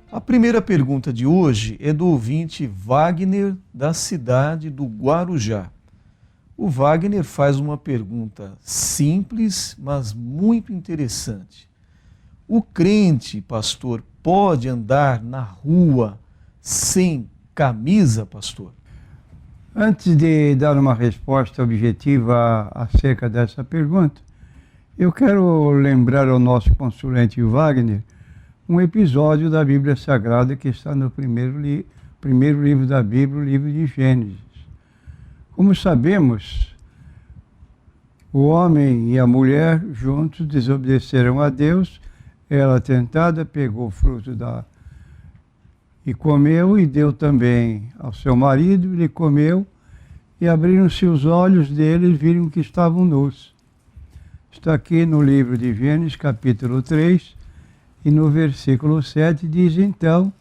A primeira pergunta de hoje é do ouvinte Wagner, da cidade do Guarujá. O Wagner faz uma pergunta simples, mas muito interessante. O crente, pastor, pode andar na rua sem camisa, pastor? Antes de dar uma resposta objetiva acerca dessa pergunta, eu quero lembrar ao nosso consulente Wagner um episódio da Bíblia Sagrada que está no primeiro livro da Bíblia, o livro de Gênesis. Como sabemos, o homem e a mulher juntos desobedeceram a Deus. Ela, tentada, pegou o fruto e comeu, e deu também ao seu marido, ele comeu, e abriram-se os olhos dele e viram que estavam nus. Está aqui no livro de Gênesis, capítulo 3, e no versículo 7 diz, então,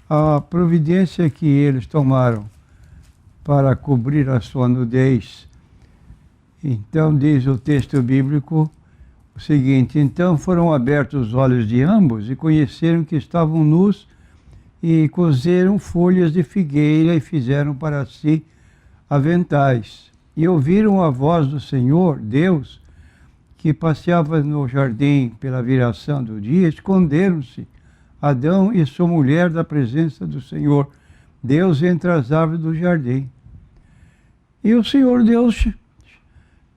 a providência que eles tomaram para cobrir a sua nudez. Então diz o texto bíblico o seguinte, então foram abertos os olhos de ambos e conheceram que estavam nus e coseram folhas de figueira e fizeram para si aventais. E ouviram a voz do Senhor, Deus, que passeava no jardim pela viração do dia, esconderam-se Adão e sua mulher da presença do Senhor, Deus, entre as árvores do jardim. E o Senhor Deus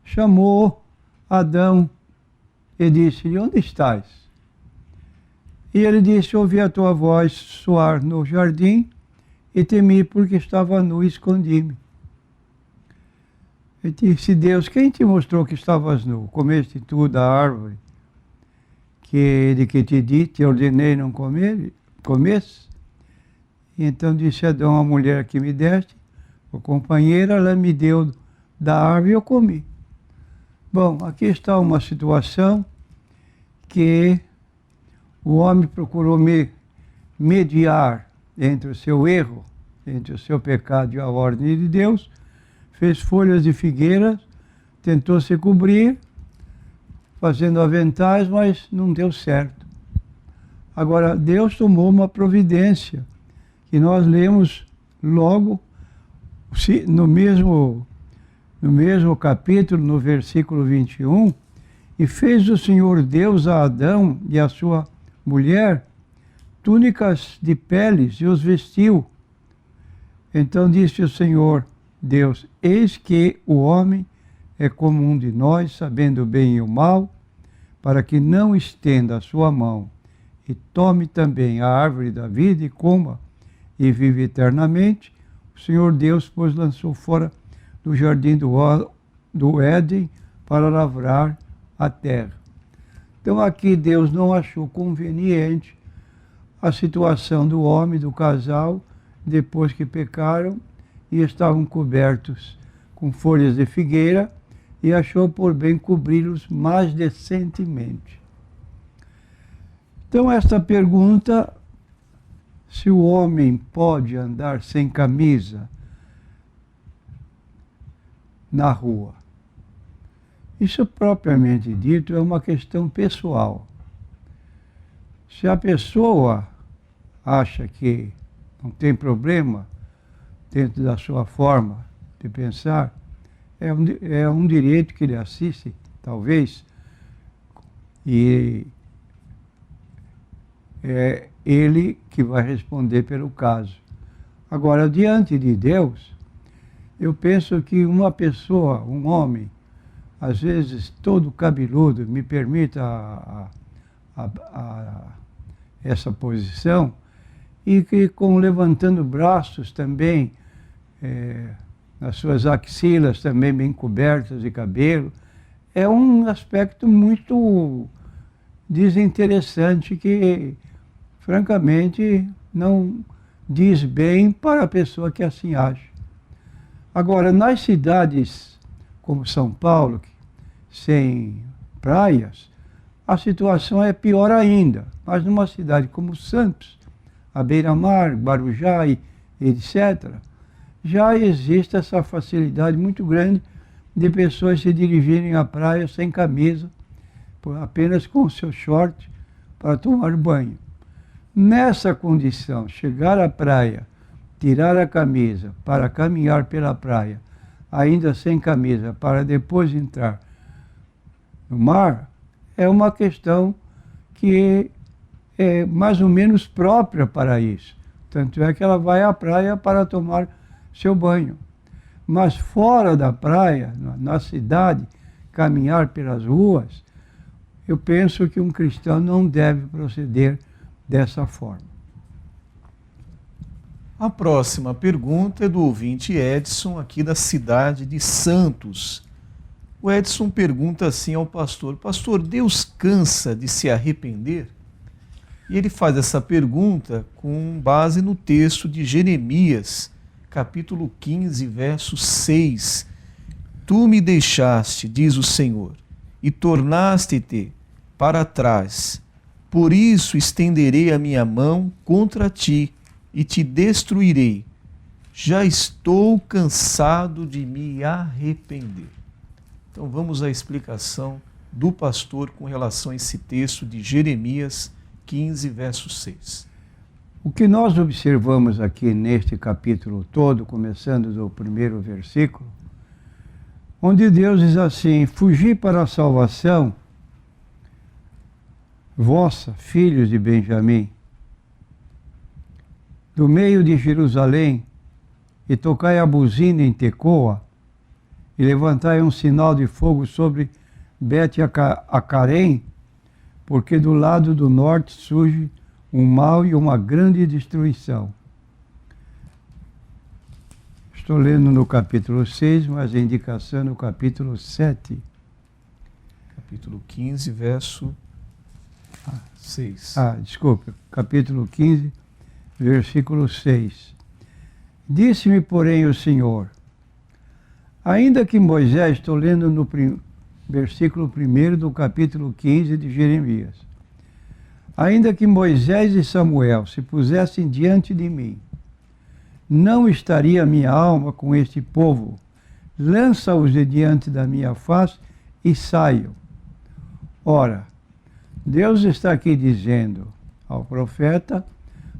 chamou Adão e disse-lhe, onde estás? E ele disse, ouvi a tua voz soar no jardim e temi porque estava nu e escondi-me. E disse Deus, quem te mostrou que estavas nu? Comeste tu da árvore de que te ordenei não comesse? E então disse Adão, a mulher que me deste, a companheira, ela me deu da árvore e eu comi. Bom, aqui está uma situação que o homem procurou mediar entre o seu erro, entre o seu pecado e a ordem de Deus, fez folhas de figueira, tentou se cobrir, fazendo aventais, mas não deu certo. Agora, Deus tomou uma providência, que nós lemos logo no mesmo capítulo, no versículo 21, e fez o Senhor Deus a Adão e a sua mulher túnicas de peles e os vestiu. Então disse o Senhor Deus, eis que o homem é como um de nós, sabendo o bem e o mal, para que não estenda a sua mão e tome também a árvore da vida e coma e vive eternamente. O Senhor Deus, pois, lançou fora do jardim do Éden para lavrar a terra. Então aqui Deus não achou conveniente a situação do homem, do casal, depois que pecaram e estavam cobertos com folhas de figueira, e achou por bem cobri-los mais decentemente. Então esta pergunta, se o homem pode andar sem camisa na rua, isso propriamente dito é uma questão pessoal. Se a pessoa acha que não tem problema dentro da sua forma de pensar, é um direito que ele assiste, talvez, e é ele que vai responder pelo caso. Agora, diante de Deus, eu penso que uma pessoa, um homem, às vezes todo cabeludo, me permita essa posição, e que levantando braços também, nas suas axilas também bem cobertas de cabelo, é um aspecto muito desinteressante que, francamente, não diz bem para a pessoa que assim age. Agora, nas cidades como São Paulo, sem praias, a situação é pior ainda. Mas numa cidade como Santos, a beira-mar, Guarujá e etc., já existe essa facilidade muito grande de pessoas se dirigirem à praia sem camisa, apenas com o seu short para tomar banho. Nessa condição, chegar à praia, tirar a camisa para caminhar pela praia, ainda sem camisa, para depois entrar no mar, é uma questão que é mais ou menos própria para isso. Tanto é que ela vai à praia para tomar seu banho. Mas fora da praia, na cidade, caminhar pelas ruas, eu penso que um cristão não deve proceder dessa forma. A próxima pergunta é do ouvinte Edson, aqui da cidade de Santos. O Edson pergunta assim ao pastor: Pastor, Deus cansa de se arrepender? E ele faz essa pergunta com base no texto de Jeremias, capítulo 15, verso 6. Tu me deixaste, diz o Senhor, e tornaste-te para trás. Por isso estenderei a minha mão contra ti e te destruirei. Já estou cansado de me arrepender. Então vamos à explicação do pastor com relação a esse texto de Jeremias 15, verso 6. O que nós observamos aqui neste capítulo todo, começando do primeiro versículo, onde Deus diz assim: fugi para a salvação, vossa, filhos de Benjamim, do meio de Jerusalém, e tocai a buzina em Tecoa, e levantai um sinal de fogo sobre Bet-Acarém, porque do lado do norte surge um mal e uma grande destruição. Estou lendo no capítulo 6, mas a indicação é no capítulo 7. Capítulo 15, verso 6. Desculpe, capítulo 15, versículo 6. Disse-me, porém, o Senhor, ainda que Moisés, estou lendo no versículo 1 do capítulo 15 de Jeremias, ainda que Moisés e Samuel se pusessem diante de mim, não estaria minha alma com este povo, lança-os de diante da minha face e saiam. Ora, Deus está aqui dizendo ao profeta,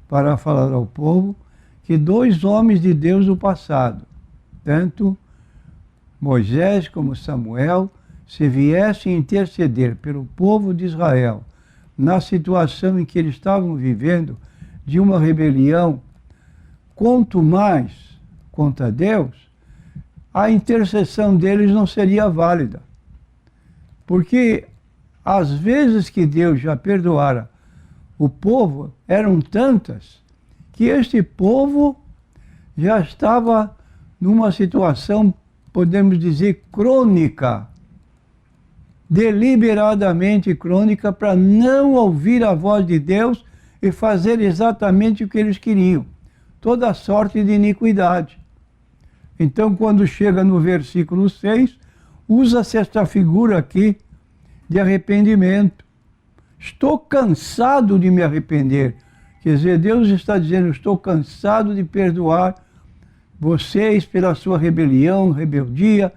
para falar ao povo, que dois homens de Deus do passado, tanto Moisés como Samuel, se viessem interceder pelo povo de Israel, na situação em que eles estavam vivendo, de uma rebelião, quanto mais contra Deus, a intercessão deles não seria válida. Porque as vezes que Deus já perdoara o povo eram tantas que este povo já estava numa situação, podemos dizer, crônica, deliberadamente crônica, para não ouvir a voz de Deus e fazer exatamente o que eles queriam. Toda sorte de iniquidade. Então, quando chega no versículo 6, usa-se esta figura aqui de arrependimento. Estou cansado de me arrepender. Quer dizer, Deus está dizendo, estou cansado de perdoar vocês pela sua rebelião, rebeldia,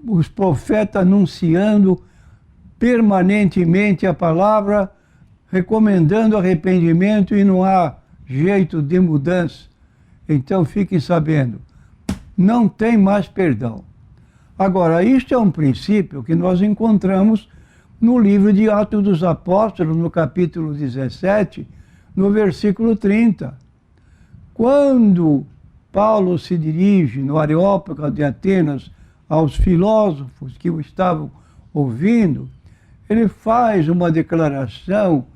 os profetas anunciando permanentemente a palavra, recomendando arrependimento e não há jeito de mudança. Então fiquem sabendo, não tem mais perdão. Agora, isto é um princípio que nós encontramos no livro de Atos dos Apóstolos, no capítulo 17, no versículo 30. Quando Paulo se dirige no Areópago de Atenas aos filósofos que o estavam ouvindo, ele faz uma declaração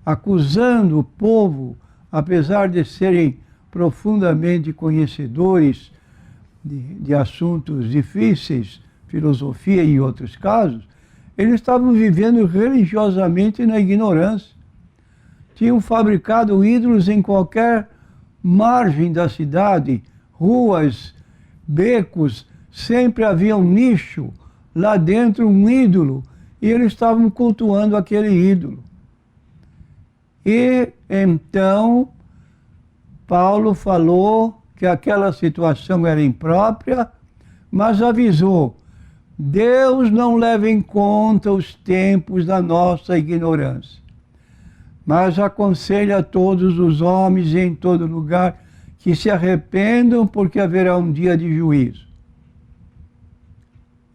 acusando o povo, apesar de serem profundamente conhecedores de assuntos difíceis, filosofia e outros casos, eles estavam vivendo religiosamente na ignorância. Tinham fabricado ídolos em qualquer margem da cidade, ruas, becos, sempre havia um nicho, lá dentro um ídolo, e eles estavam cultuando aquele ídolo. E então Paulo falou que aquela situação era imprópria, mas avisou, Deus não leva em conta os tempos da nossa ignorância. mas aconselha a todos os homens em todo lugar que se arrependam, porque haverá um dia de juízo.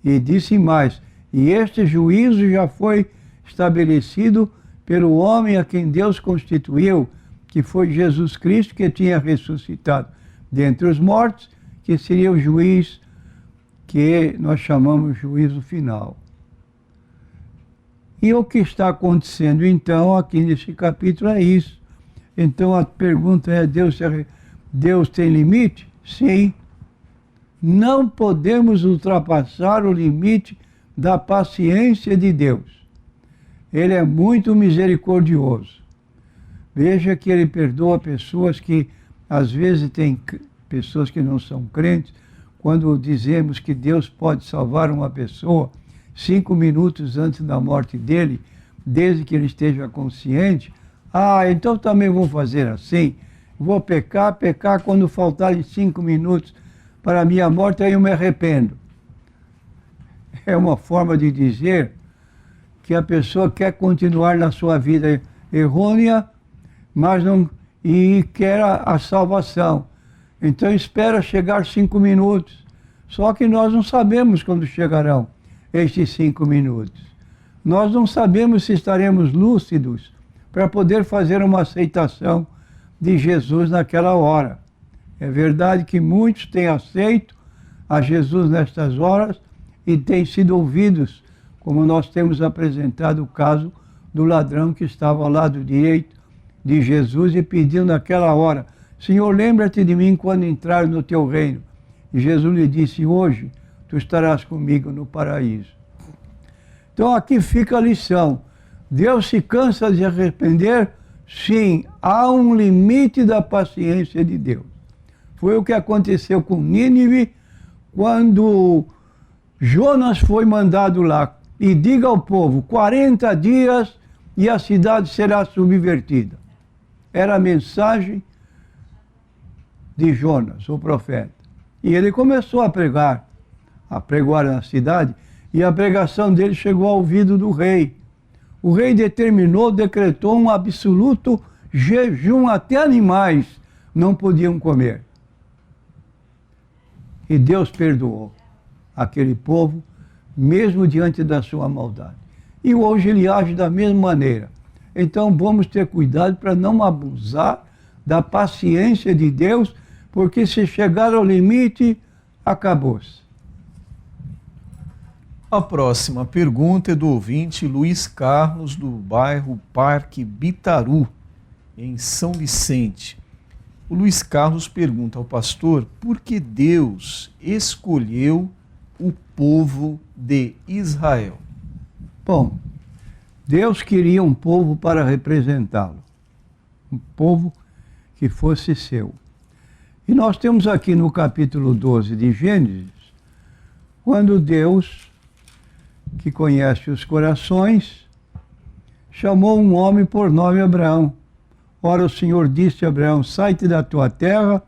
E disse mais, e este juízo já foi estabelecido pelo homem a quem Deus constituiu, que foi Jesus Cristo, que tinha ressuscitado dentre os mortos, que seria o juiz que nós chamamos juízo final. E o que está acontecendo então aqui nesse capítulo é isso. Então a pergunta é, Deus tem limite? Sim. Não podemos ultrapassar o limite da paciência de Deus. Ele é muito misericordioso. Veja que ele perdoa pessoas que, às vezes, tem pessoas que não são crentes. Quando dizemos que Deus pode salvar uma pessoa 5 minutos antes da morte dele, desde que ele esteja consciente, então também vou fazer assim, vou pecar, quando faltarem 5 minutos para a minha morte, aí eu me arrependo. É uma forma de dizer que a pessoa quer continuar na sua vida errônea, mas não, e quer a salvação. Então espera chegar 5 minutos. Só que nós não sabemos quando chegarão estes 5 minutos. Nós não sabemos se estaremos lúcidos para poder fazer uma aceitação de Jesus naquela hora. É verdade que muitos têm aceito a Jesus nestas horas e têm sido ouvidos, como nós temos apresentado o caso do ladrão que estava ao lado direito de Jesus e pediu naquela hora, Senhor, lembra-te de mim quando entrar no teu reino. E Jesus lhe disse, hoje tu estarás comigo no paraíso. Então aqui fica a lição. Deus se cansa de arrepender? Sim, há um limite da paciência de Deus. Foi o que aconteceu com Nínive, quando Jonas foi mandado lá. E diga ao povo, 40 dias e a cidade será subvertida. Era a mensagem de Jonas, o profeta. E ele começou a pregar na cidade, e a pregação dele chegou ao ouvido do rei. O rei decretou um absoluto jejum, até animais não podiam comer. E Deus perdoou aquele povo, mesmo diante da sua maldade. E hoje ele age da mesma maneira. Então vamos ter cuidado para não abusar da paciência de Deus, porque se chegar ao limite, acabou-se. A próxima pergunta é do ouvinte Luiz Carlos, do bairro Parque Bitaru, em São Vicente. O Luiz Carlos pergunta ao pastor por que Deus escolheu o povo de Israel. Bom, Deus queria um povo para representá-lo, um povo que fosse seu. E nós temos aqui no capítulo 12 de Gênesis, quando Deus, que conhece os corações, chamou um homem por nome Abraão. Ora, o Senhor disse a Abraão, sai-te da tua terra,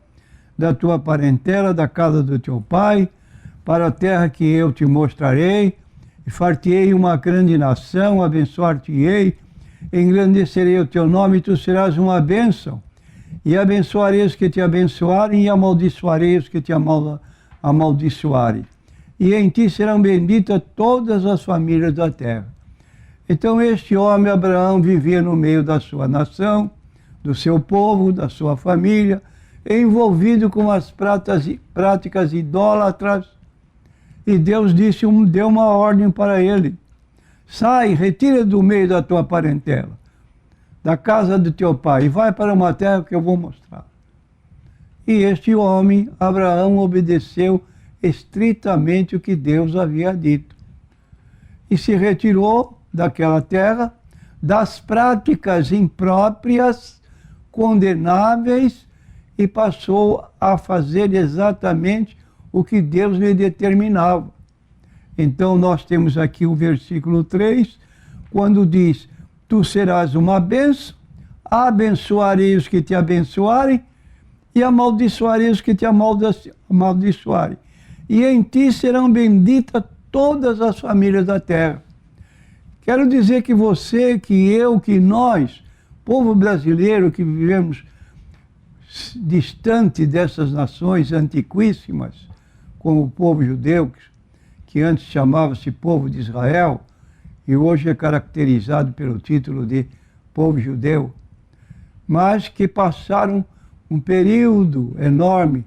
da tua parentela, da casa do teu pai, para a terra que eu te mostrarei, e far-te-ei uma grande nação, abençoar-te-ei, engrandecerei o teu nome, e tu serás uma bênção. E abençoarei os que te abençoarem, e amaldiçoarei os que te amaldiçoarem. E em ti serão benditas todas as famílias da terra. Então este homem, Abraão, vivia no meio da sua nação, do seu povo, da sua família, envolvido com as práticas idólatras. E Deus deu uma ordem para ele. Sai, retira do meio da tua parentela, da casa do teu pai, e vai para uma terra que eu vou mostrar. E este homem, Abraão, obedeceu estritamente o que Deus havia dito. E se retirou daquela terra, das práticas impróprias, condenáveis, e passou a fazer exatamente o que Deus lhe determinava. Então nós temos aqui o versículo 3, quando diz, tu serás uma bênção, abençoarei os que te abençoarem, e amaldiçoarei os que te amaldiçoarem. E em ti serão benditas todas as famílias da terra. Quero dizer que você, que eu, que nós povo brasileiro que vivemos distante dessas nações antiquíssimas, como o povo judeu, que antes chamava-se povo de Israel, e hoje é caracterizado pelo título de povo judeu, mas que passaram um período enorme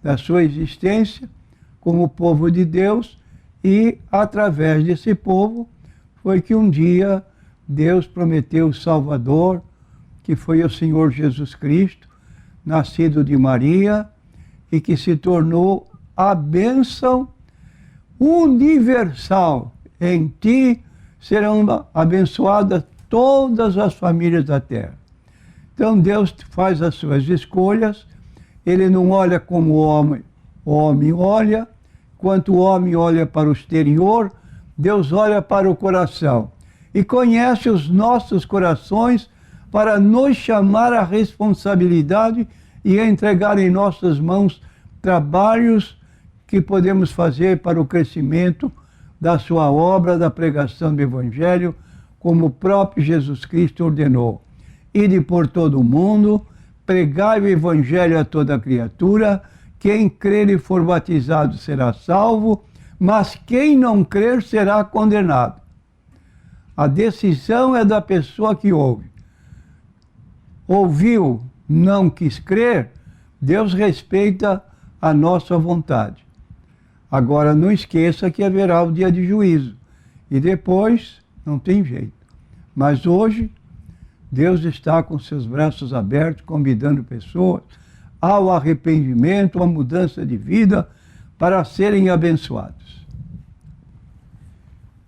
da sua existência como povo de Deus, e através desse povo foi que um dia Deus prometeu o Salvador, que foi o Senhor Jesus Cristo, nascido de Maria, e que se tornou a bênção universal. Em ti serão abençoadas todas as famílias da terra. Então Deus faz as suas escolhas, Ele não olha como o homem olha, enquanto o homem olha para o exterior, Deus olha para o coração e conhece os nossos corações para nos chamar à responsabilidade e entregar em nossas mãos trabalhos que podemos fazer para o crescimento da sua obra, da pregação do Evangelho, como o próprio Jesus Cristo ordenou. Ide por todo o mundo, pregai o Evangelho a toda criatura, quem crer e for batizado será salvo, mas quem não crer será condenado. A decisão é da pessoa que ouve. Ouviu, não quis crer, Deus respeita a nossa vontade. Agora não esqueça que haverá o dia de juízo, e depois não tem jeito. Mas hoje Deus está com seus braços abertos, convidando pessoas ao arrependimento, à mudança de vida, para serem abençoados.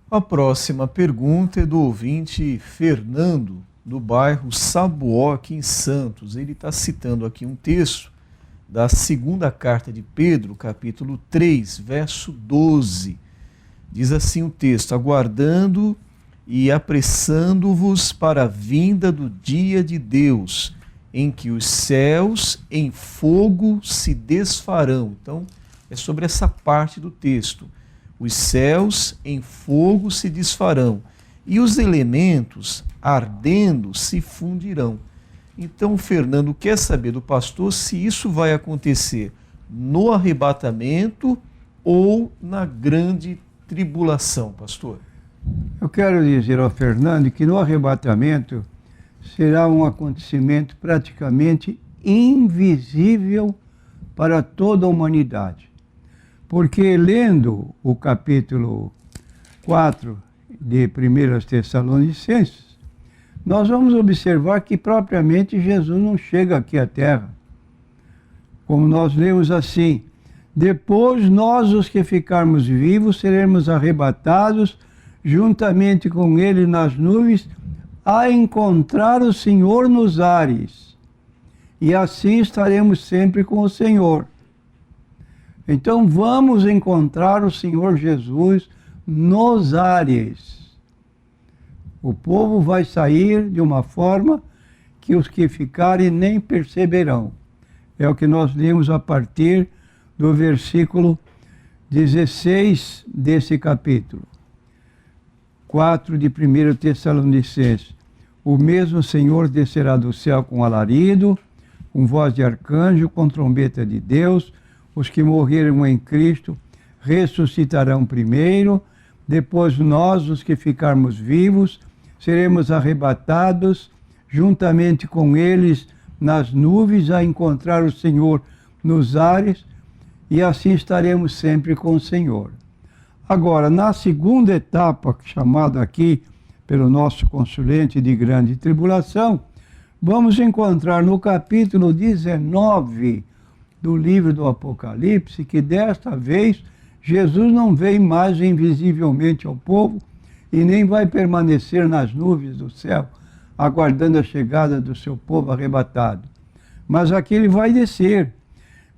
A próxima pergunta é do ouvinte Fernando, do bairro Sabuó, aqui em Santos. Ele está citando aqui um texto da segunda carta de Pedro, capítulo 3, verso 12. Diz assim o texto: aguardando e apressando-vos para a vinda do dia de Deus, em que os céus em fogo se desfarão. Então, é sobre essa parte do texto. Os céus em fogo se desfarão, e os elementos ardendo se fundirão. Então, o Fernando quer saber do pastor se isso vai acontecer no arrebatamento ou na grande tribulação, pastor. Eu quero dizer ao Fernando que no arrebatamento será um acontecimento praticamente invisível para toda a humanidade. Porque lendo o capítulo 4 de 1 Tessalonicenses, nós vamos observar que propriamente Jesus não chega aqui à terra. Como nós lemos assim: depois nós, os que ficarmos vivos, seremos arrebatados juntamente com ele nas nuvens, a encontrar o Senhor nos ares. E assim estaremos sempre com o Senhor. Então vamos encontrar o Senhor Jesus nos ares. O povo vai sair de uma forma que os que ficarem nem perceberão. É o que nós lemos a partir do versículo 16 desse capítulo 4 de 1 Tessalonicenses. O mesmo Senhor descerá do céu com alarido, com voz de arcanjo, com trombeta de Deus. Os que morreram em Cristo ressuscitarão primeiro, depois nós, os que ficarmos vivos, seremos arrebatados juntamente com eles nas nuvens a encontrar o Senhor nos ares, e assim estaremos sempre com o Senhor. Agora, na segunda etapa, chamada aqui pelo nosso consulente de grande tribulação, vamos encontrar no capítulo 19 do livro do Apocalipse que desta vez Jesus não vem mais invisivelmente ao povo e nem vai permanecer nas nuvens do céu, aguardando a chegada do seu povo arrebatado. Mas aqui ele vai descer.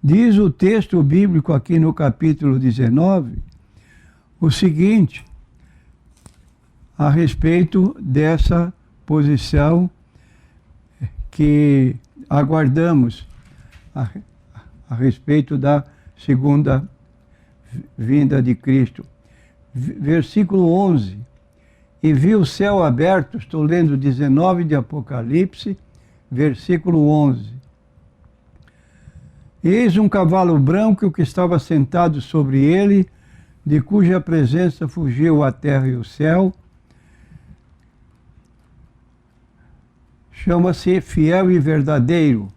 Diz o texto bíblico aqui no capítulo 19, o seguinte, a respeito dessa posição que aguardamos, a respeito da segunda vinda de Cristo. Versículo 11, e vi o céu aberto, estou lendo 19 de Apocalipse, versículo 11. Eis um cavalo branco, o que estava sentado sobre ele, de cuja presença fugiu a terra e o céu. Chama-se Fiel e Verdadeiro.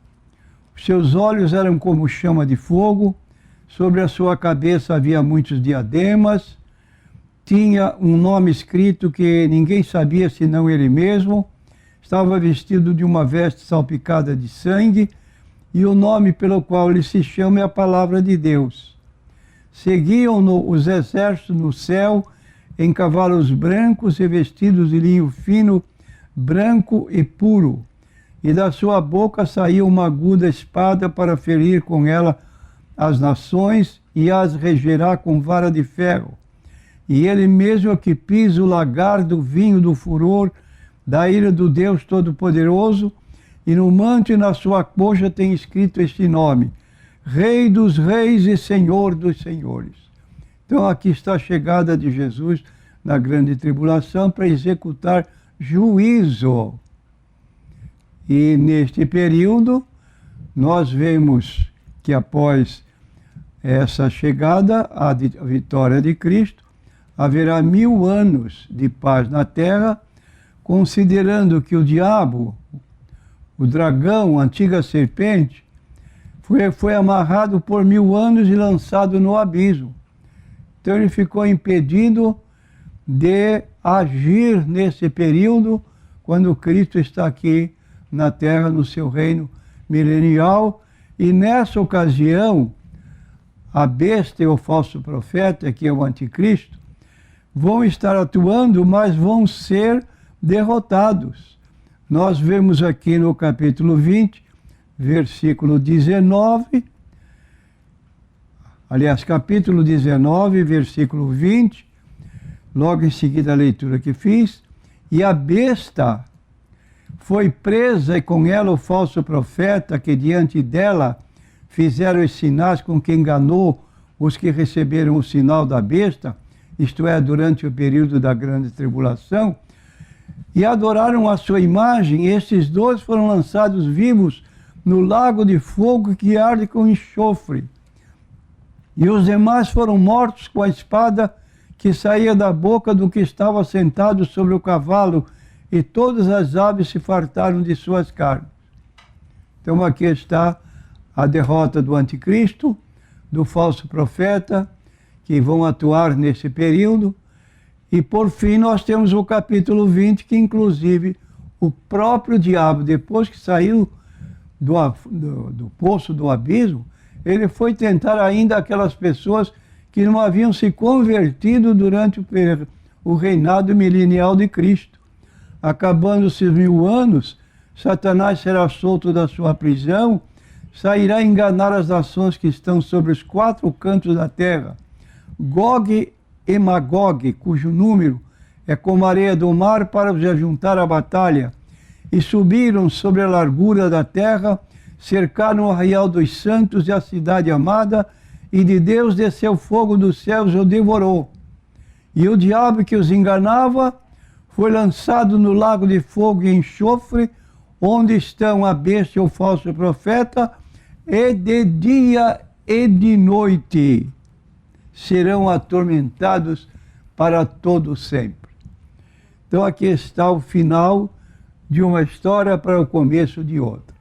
Os seus olhos eram como chama de fogo, sobre a sua cabeça havia muitos diademas, tinha um nome escrito que ninguém sabia senão ele mesmo, estava vestido de uma veste salpicada de sangue, e o nome pelo qual ele se chama é a Palavra de Deus. Seguiam-no os exércitos no céu, em cavalos brancos e vestidos de linho fino, branco e puro, e da sua boca saía uma aguda espada para ferir com ela as nações e as regerá com vara de ferro. E ele mesmo é que pisa o lagar do vinho do furor da ira do Deus Todo-Poderoso, e no manto e na sua coxa tem escrito este nome: Rei dos Reis e Senhor dos Senhores. Então aqui está a chegada de Jesus na grande tribulação para executar juízo. E neste período nós vemos que após essa chegada, a vitória de Cristo, haverá 1000 anos de paz na terra, considerando que o diabo, o dragão, a antiga serpente, foi amarrado por 1000 anos e lançado no abismo. Então ele ficou impedido de agir nesse período, quando Cristo está aqui na terra, no seu reino milenial. E nessa ocasião, a besta e o falso profeta, que é o anticristo, vão estar atuando, mas vão ser derrotados. Nós vemos aqui no capítulo 20, versículo 19, aliás, capítulo 19, versículo 20, logo em seguida a leitura que fiz, e a besta foi presa, e com ela o falso profeta, que diante dela fizeram os sinais com que enganou os que receberam o sinal da besta, isto é, durante o período da grande tribulação, e adoraram a sua imagem. Estes dois foram lançados vivos no lago de fogo que arde com enxofre. E os demais foram mortos com a espada que saía da boca do que estava sentado sobre o cavalo, e todas as aves se fartaram de suas carnes. Então aqui está a derrota do anticristo, do falso profeta, que vão atuar nesse período. E por fim nós temos o capítulo 20, que inclusive o próprio diabo, depois que saiu do poço do abismo, ele foi tentar ainda aquelas pessoas que não haviam se convertido durante o reinado milenial de Cristo. Acabando-se os 1000 anos, Satanás será solto da sua prisão, sairá enganar as nações que estão sobre os 4 cantos da terra. Gog e Magog, cujo número é como a areia do mar, para os ajuntar à batalha. E subiram sobre a largura da terra, cercaram o arraial dos santos e a cidade amada, e de Deus desceu fogo dos céus e o devorou. E o diabo que os enganava foi lançado no lago de fogo e enxofre, onde estão a besta e o falso profeta, e de dia e de noite serão atormentados para todo sempre. Então aqui está o final de uma história para o começo de outra.